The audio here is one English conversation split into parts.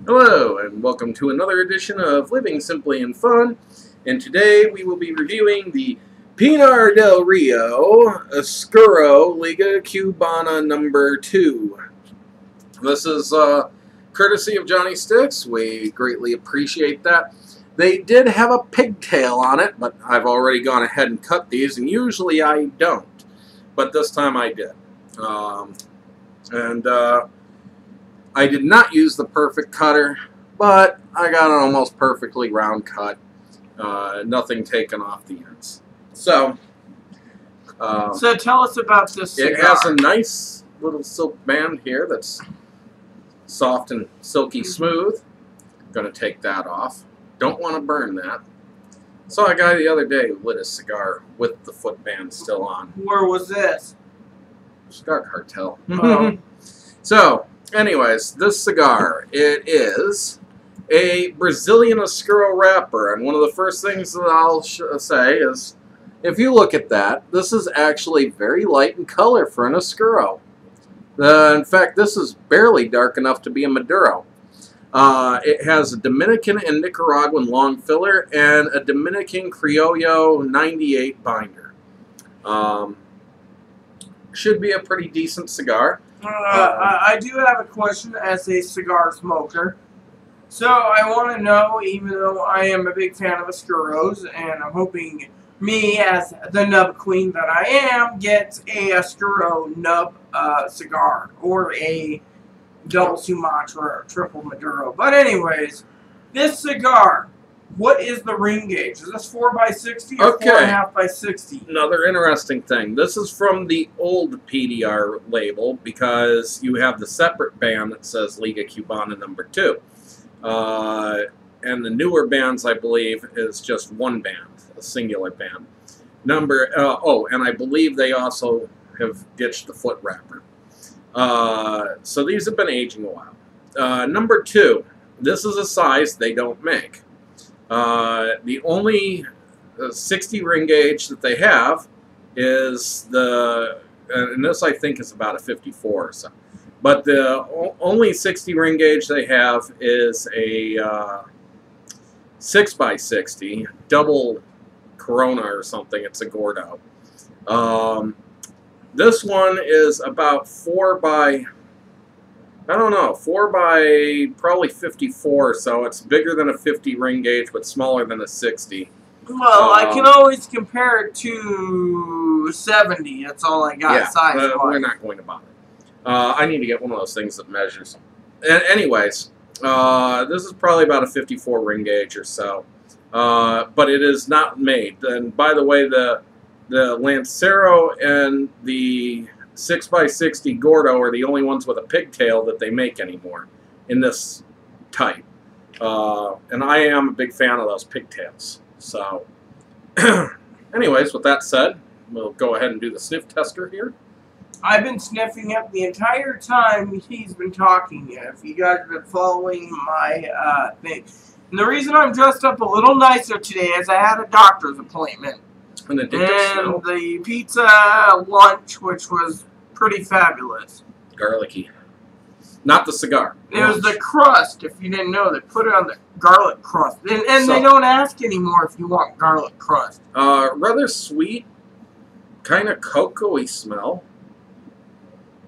Hello, and welcome to another edition of Living Simply and Fun. And today we will be reviewing the Pinar Del Rio Oscuro Liga Cubana number 2. This is courtesy of Johnny Stix. We greatly appreciate that. They did have a pigtail on it, but I've already gone ahead and cut these, and usually I don't. But this time I did. I did not use the perfect cutter, but I got an almost perfectly round cut. Nothing taken off the ends. So tell us about this cigar. It has a nice little silk band here that's soft and silky smooth. Going to take that off. Don't want to burn that. Saw a guy the other day who lit a cigar with the foot band still on. Where was this? Cigar Cartel. So, anyways, this cigar, it is a Brazilian Oscuro wrapper, and one of the first things that I'll say is, if you look at that, this is actually very light in color for an Oscuro. In fact, this is barely dark enough to be a Maduro. It has a Dominican and Nicaraguan long filler and a Dominican Criollo 98 binder. Should be a pretty decent cigar. I do have a question as a cigar smoker. So I want to know, even though I am a big fan of Oscuros, and I'm hoping me, as the nub queen that I am, gets a Oscuro nub cigar, or a double Sumatra or triple Maduro. But anyways, this cigar, what is the ring gauge? Is this 4x60 or 4.5x60? Another interesting thing. This is from the old PDR label because you have the separate band that says Liga Cubana number 2. And the newer bands, I believe, is just one band, a singular band. And I believe they also have ditched the foot wrapper. So these have been aging a while. Number 2, this is a size they don't make. The only 60 ring gauge that they have is and this I think is about a 54 or so. But the only 60 ring gauge they have is a 6x60, double Corona or something. It's a Gordo. This one is about 4 by probably 54, so it's bigger than a 50 ring gauge, but smaller than a 60. Well, I can always compare it to 70. That's all I got, size-wise. We're not going to bother. I need to get one of those things that measures. Anyways, this is probably about a 54 ring gauge or so, but it is not made. And by the way, the Lancero and the 6x60 Gordo are the only ones with a pigtail that they make anymore in this type. And I am a big fan of those pigtails. So, anyways, with that said, we'll go ahead and do the sniff tester here. I've been sniffing it the entire time he's been talking. If you guys have been following my thing. And the reason I'm dressed up a little nicer today is I had a doctor's appointment. And the pizza lunch, which was pretty fabulous. Garlicky. Not the cigar. It was the crust. If you didn't know, they put it on the garlic crust. And they don't ask anymore if you want garlic crust. Rather sweet, kind of cocoa-y smell,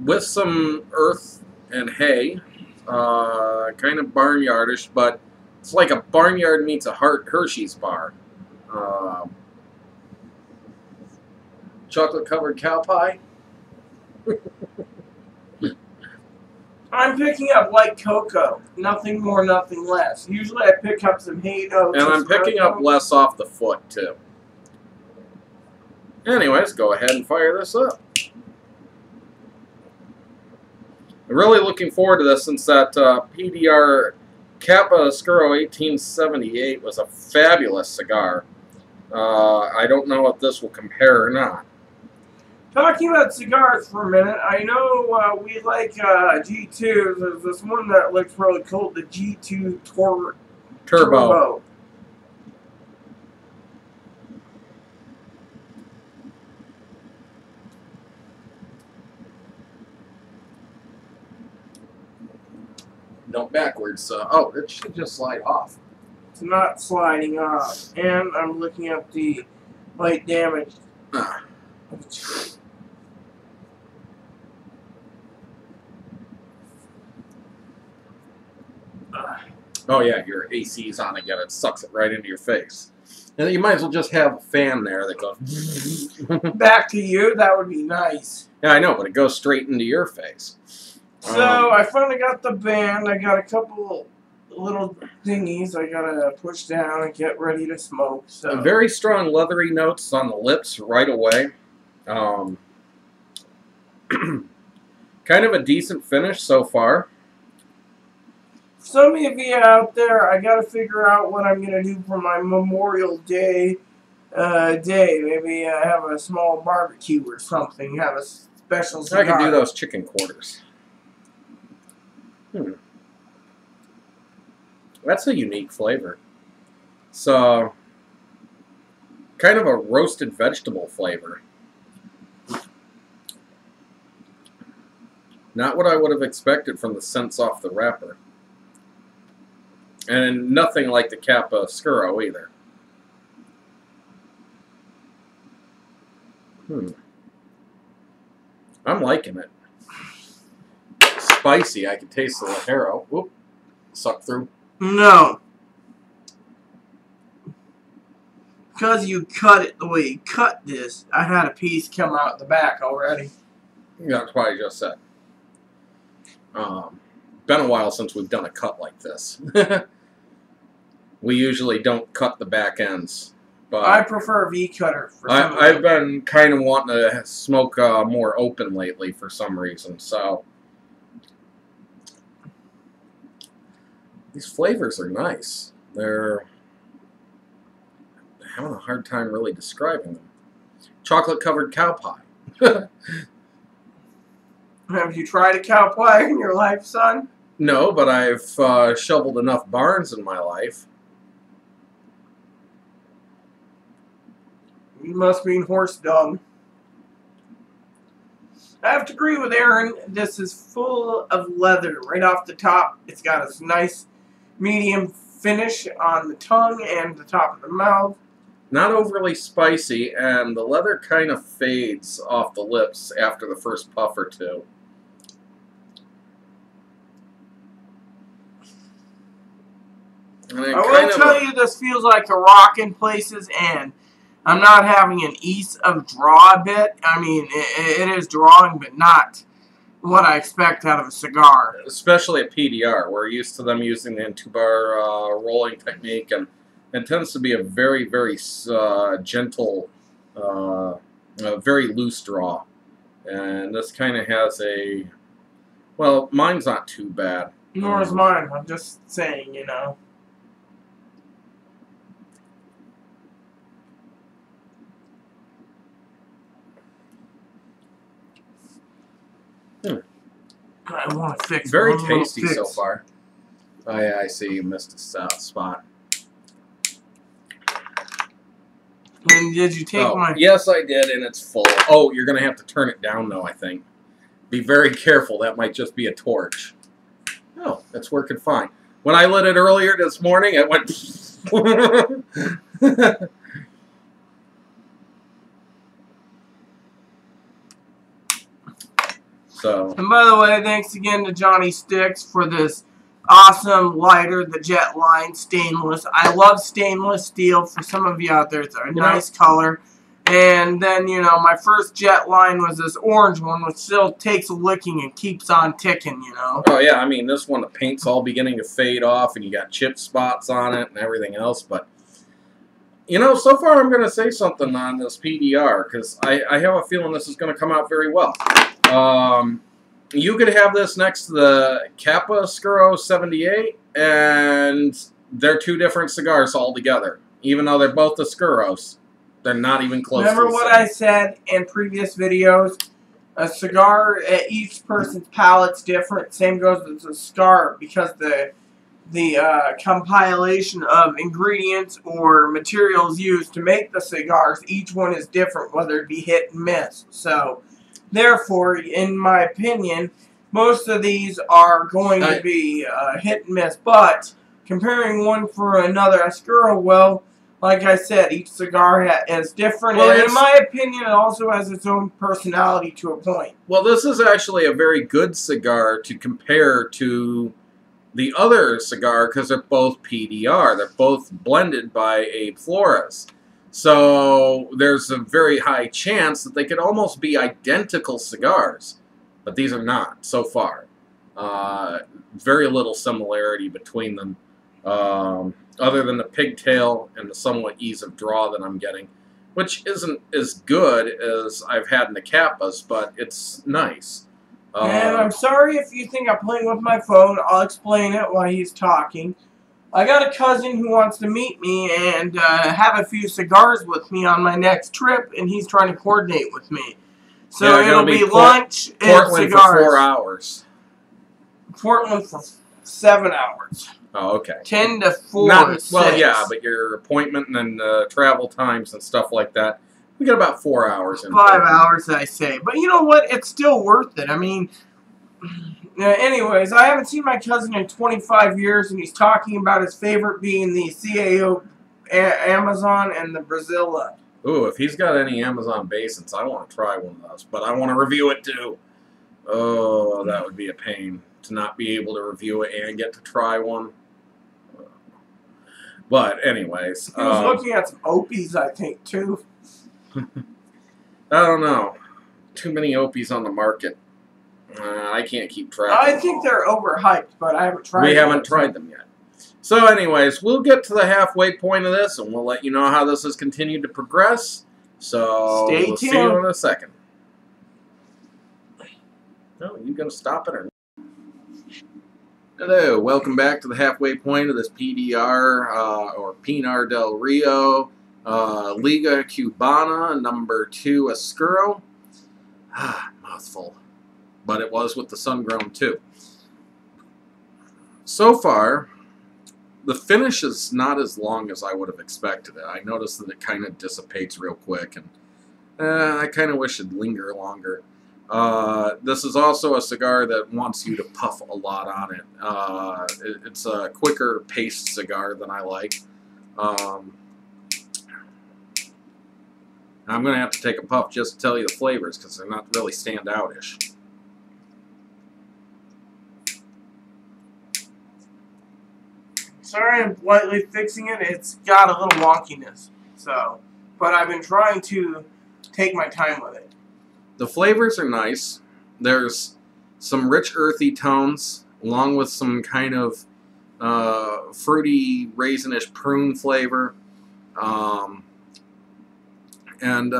with some earth and hay. Kind of barnyardish, but it's like a barnyard meets a Hershey's bar. Chocolate-covered cow pie. I'm picking up light cocoa. Nothing more, nothing less. Usually I pick up some hay notes. And I'm picking up less off the foot, too. Anyways, go ahead and fire this up. I'm really looking forward to this since that PDR Kappa Oscuro 1878 was a fabulous cigar. I don't know if this will compare or not. Talking about cigars for a minute, I know we like G2s. There's this one that looks really cool, the G2 Turbo. No, backwards. Oh, it should just slide off. It's not sliding off. And I'm looking at the light damage. Ah. Oh yeah, your AC's on again. It sucks it right into your face. And you might as well just have a fan there that goes back to you. That would be nice. Yeah, I know, but it goes straight into your face. So I finally got the band. I got a couple little thingies I gotta push down and get ready to smoke. So very strong leathery notes on the lips right away. Kind of a decent finish so far. Some of you out there, I gotta figure out what I'm gonna do for my Memorial Day Maybe have a small barbecue or something. Have a special cigar. I can do those chicken quarters. That's a unique flavor. So, kind of a roasted vegetable flavor. Not what I would have expected from the scents off the wrapper. And nothing like the Kappa Oscuro either. I'm liking it. Spicy. I can taste the Ligero. Whoop. Suck through. No. Because you cut it the way you cut this, I had a piece come out the back already. That's what I just said. Been a while since we've done a cut like this. We usually don't cut the back ends. But I prefer a V-cutter. I've been kind of wanting to smoke more open lately for some reason. So these flavors are nice. I'm having a hard time really describing them. Chocolate-covered cow pie. Have you tried a cow pie in your life, son? No, but I've shoveled enough barns in my life. You must mean horse dung. I have to agree with Aaron. This is full of leather right off the top. It's got a nice medium finish on the tongue and the top of the mouth. Not overly spicy, and the leather kind of fades off the lips after the first puff or two. I will tell you, this feels like a rock in places, and I'm not having an ease of draw a bit. I mean, it is drawing, but not what I expect out of a cigar. Especially at PDR. We're used to them using the two-bar rolling technique, and it tends to be a very, very gentle, very loose draw. And this kind of has a... Well, mine's not too bad. Nor is mine. I'm just saying, you know. I want to fix. Very tasty so far. Oh yeah, I see you missed a spot. And did you take my... Yes, I did, and it's full. Oh, you're going to have to turn it down, though, I think. Be very careful. That might just be a torch. Oh, that's working fine. When I lit it earlier this morning, it went... So. And by the way, thanks again to Johnny Stix for this awesome lighter, the Jet Line stainless. I love stainless steel. For some of you out there, it's a nice color. And then, you know, my first Jet Line was this orange one, which still takes a licking and keeps on ticking, you know. Oh, yeah, I mean, this one, the paint's all beginning to fade off, and you got chip spots on it and everything else. But, you know, so far I'm going to say something on this PDR, because I have a feeling this is going to come out very well. You could have this next to the Kappa Oscuro 78, and they're two different cigars altogether. Even though they're both Oscuros, they're not even close to the same. Remember what I said in previous videos? A cigar, each person's palate's different. Same goes with a cigar, because the compilation of ingredients or materials used to make the cigars, each one is different, whether it be hit and miss. So... Therefore, in my opinion, most of these are going to be hit and miss. But comparing one for another Oscuro, well, like I said, each cigar is different. Well, and in my opinion, it also has its own personality to a point. Well, this is actually a very good cigar to compare to the other cigar because they're both PDR. They're both blended by Abe Flores. So there's a very high chance that they could almost be identical cigars. But these are not, so far. Very little similarity between them, other than the pigtail and the somewhat ease of draw that I'm getting, which isn't as good as I've had in the Kappas, but it's nice. And I'm sorry if you think I'm playing with my phone. I'll explain it while he's talking. I got a cousin who wants to meet me and have a few cigars with me on my next trip, and he's trying to coordinate with me. So it'll be lunch and Portland cigars. for 4 hours. Portland for 7 hours. Oh, okay. 10 to 4 Not, 6. well, yeah, but your appointment and travel times and stuff like that, we got about 4 hours. 5 hours, I say. But you know what? It's still worth it. I mean, anyways, I haven't seen my cousin in 25 years, and he's talking about his favorite being the CAO Amazon and the Brazilla. Ooh, if he's got any Amazon basins, I want to try one of those, but I want to review it too. Oh, that would be a pain to not be able to review it and get to try one. But anyways, he was looking at some Opies, I think, too. I don't know. Too many Opies on the market. I can't keep track. I think they're overhyped, but I haven't tried them. We haven't tried them yet. So anyways, we'll get to the halfway point of this, and we'll let you know how this has continued to progress. So stay we'll tuned. see you in a second. Oh, you gonna stop it or not? Hello, welcome back to the halfway point of this PDR or Pinar Del Rio Liga Cubana #2 Oscuro. Mouthful, but it was with the sun-grown too. So far, the finish is not as long as I would have expected it. I noticed that it kind of dissipates real quick, and I kind of wish it'd linger longer. This is also a cigar that wants you to puff a lot on it. It's a quicker paced cigar than I like. I'm going to have to take a puff just to tell you the flavors because they're not really standout-ish. Sorry, I'm lightly fixing it. It's got a little wonkiness. So, but I've been trying to take my time with it. The flavors are nice. There's some rich earthy tones along with some kind of fruity raisinish prune flavor. And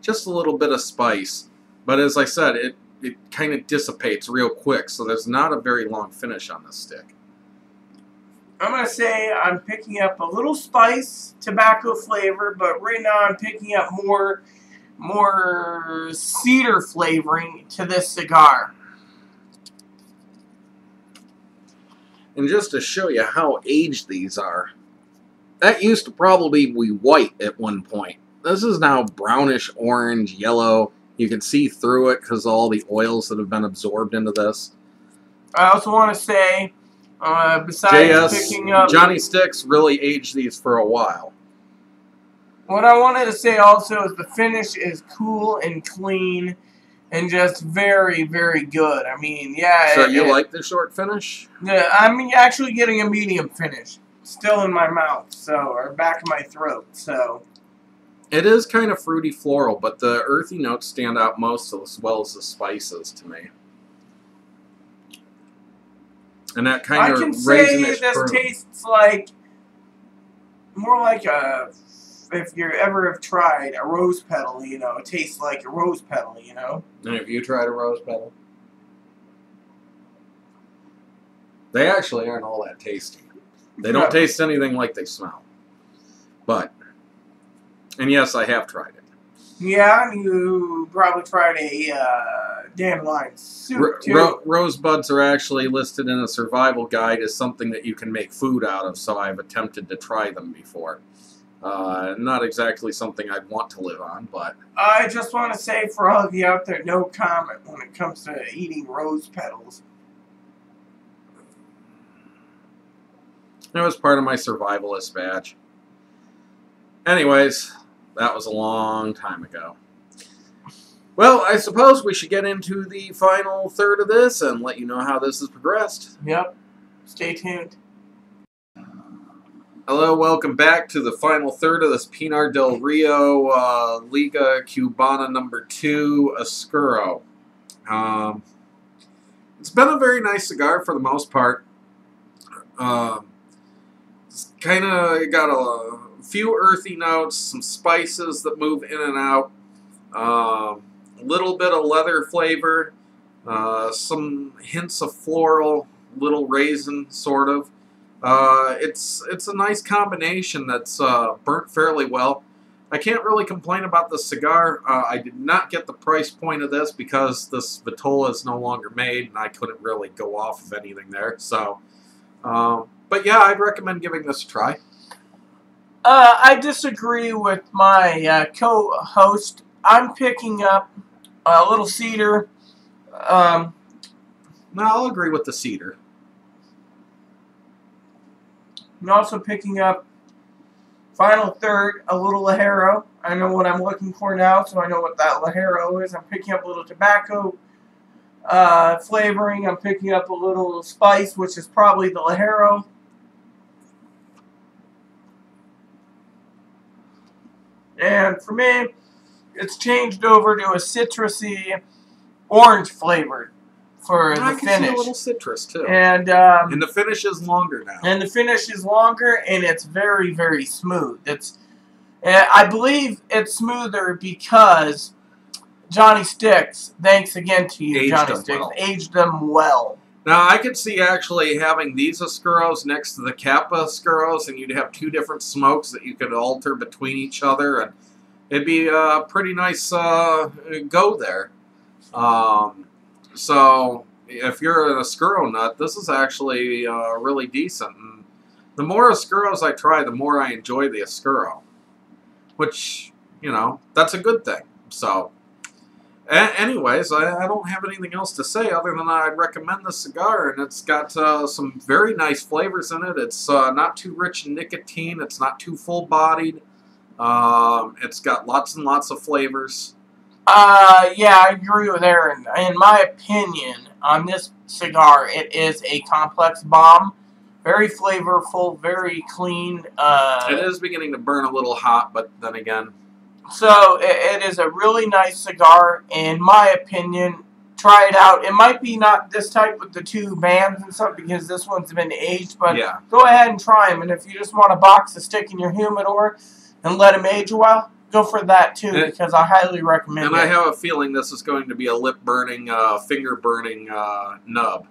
just a little bit of spice. But as I said, it kind of dissipates real quick, so there's not a very long finish on this stick. I'm going to say I'm picking up a little spice, tobacco flavor, but right now I'm picking up more cedar flavoring to this cigar. And just to show you how aged these are, that used to probably be white at one point. This is now brownish, orange, yellow. You can see through it because of all the oils that have been absorbed into this. I also want to say, besides picking up... Johnny Stix really aged these for a while. What I wanted to say also is the finish is cool and clean and just very, very good. I mean, yeah. So you like the short finish? Yeah, I'm actually getting a medium finish. Still in my mouth, so, or back of my throat, so... It is kind of fruity floral, but the earthy notes stand out most as well as the spices to me. And that kind of raisinish. I can say this tastes like more like a, if you ever have tried a rose petal, you know, it tastes like a rose petal, you know. And have you tried a rose petal? They actually aren't all that tasty. They don't taste anything like they smell. But, and yes, I have tried it. Yeah, you probably tried a dandelion soup, too. Rosebuds are actually listed in a survival guide as something that you can make food out of, so I've attempted to try them before. Not exactly something I'd want to live on, but... I just want to say for all of you out there, no comment when it comes to eating rose petals. It was part of my survivalist badge. Anyways, that was a long time ago. Well, I suppose we should get into the final third of this and let you know how this has progressed. Yep. Stay tuned. Hello, welcome back to the final third of this Pinar Del Rio Liga Cubana number 2 Oscuro. It's been a very nice cigar for the most part. It's kind of got a few earthy notes, some spices that move in and out, a little bit of leather flavor, some hints of floral, little raisin sort of. It's a nice combination that's burnt fairly well. I can't really complain about the cigar. I did not get the price point of this because this Vitola is no longer made, and I couldn't really go off of anything there. So, but yeah, I'd recommend giving this a try. I disagree with my co-host. I'm picking up a little cedar. No, I'll agree with the cedar. I'm also picking up final third, a little Ligero. I know what I'm looking for now, so I know what that Ligero is. I'm picking up a little tobacco flavoring. I'm picking up a little spice, which is probably the Ligero. And for me, it's changed over to a citrusy orange flavored for the finish. I can see a little citrus too. And the finish is longer now. And the finish is longer, and it's very, very smooth. It's, I believe it's smoother because Johnny Stix, thanks again to you, Johnny Stix, aged them well. Now, I could see actually having these Oscuros next to the Kappa Oscuros, and you'd have two different smokes that you could alter between each other, and it'd be a pretty nice go there. So, if you're an Oscuro nut, this is actually really decent. And the more Oscuros I try, the more I enjoy the Oscuro. Which, you know, that's a good thing. So, anyways, I don't have anything else to say other than I'd recommend the cigar. And it's got some very nice flavors in it. It's not too rich in nicotine. It's not too full-bodied. It's got lots and lots of flavors. Yeah, I agree with Aaron. In my opinion, on this cigar, it is a complex bomb. Very flavorful, very clean. It is beginning to burn a little hot, but then again. So, it is a really nice cigar. In my opinion, try it out. It might be not this type with the two bands and stuff because this one's been aged, but yeah, go ahead and try them. And if you just want a box to stick in your humidor and let them age a while, go for that too, because I highly recommend it. And I have a feeling this is going to be a lip-burning, finger-burning nub.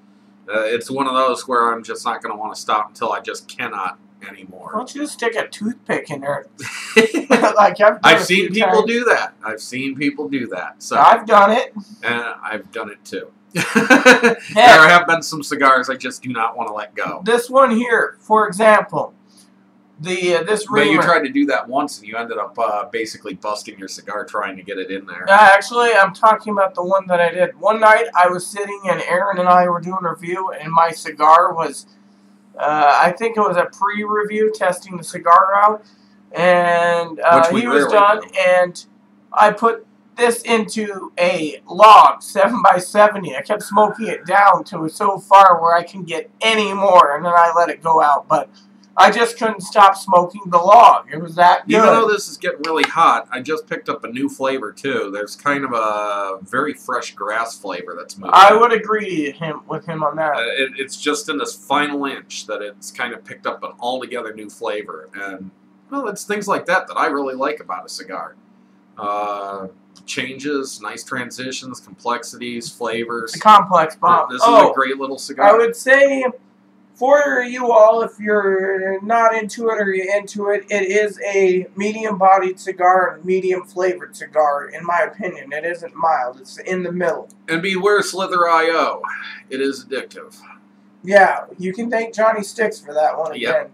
It's one of those where I'm just not going to want to stop until I just cannot anymore. Why don't you just stick a toothpick in there? Like I've seen people do that. I've seen people do that. So I've done it. And I've done it too. There have been some cigars I just do not want to let go. This one here, for example. This But you tried to do that once and you ended up basically busting your cigar trying to get it in there. Actually, I'm talking about the one that I did. One night I was sitting and Aaron and I were doing a review and my cigar was, I think it was a pre-review testing the cigar out. And he was done and I put this into a log, 7x70. I kept smoking it down to so far where I can get any more and then I let it go out. But I just couldn't stop smoking the log. It was that good. Even though this is getting really hot, I just picked up a new flavor, too. There's kind of a very fresh grass flavor that's moving. I would agree with him on that. It's just in this final inch that it's kind of picked up an altogether new flavor. And, well, it's things like that that I really like about a cigar. Changes, nice transitions, complexities, flavors. A complex bomb. This is a great little cigar. I would say, for you all, if you're not into it or you're into it, it is a medium-bodied cigar and medium-flavored cigar, in my opinion. It isn't mild. It's in the middle. And beware Slither.io. It is addictive. Yeah, you can thank Johnny Stix for that one again.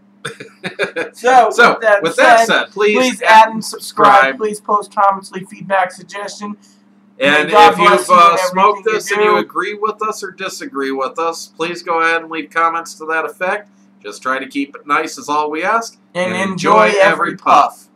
So, with that said, please add and subscribe. Please post comments, leave feedback, suggestion. And if you've smoked this and you agree with us or disagree with us, please go ahead and leave comments to that effect. Just try to keep it nice is all we ask. And enjoy every puff.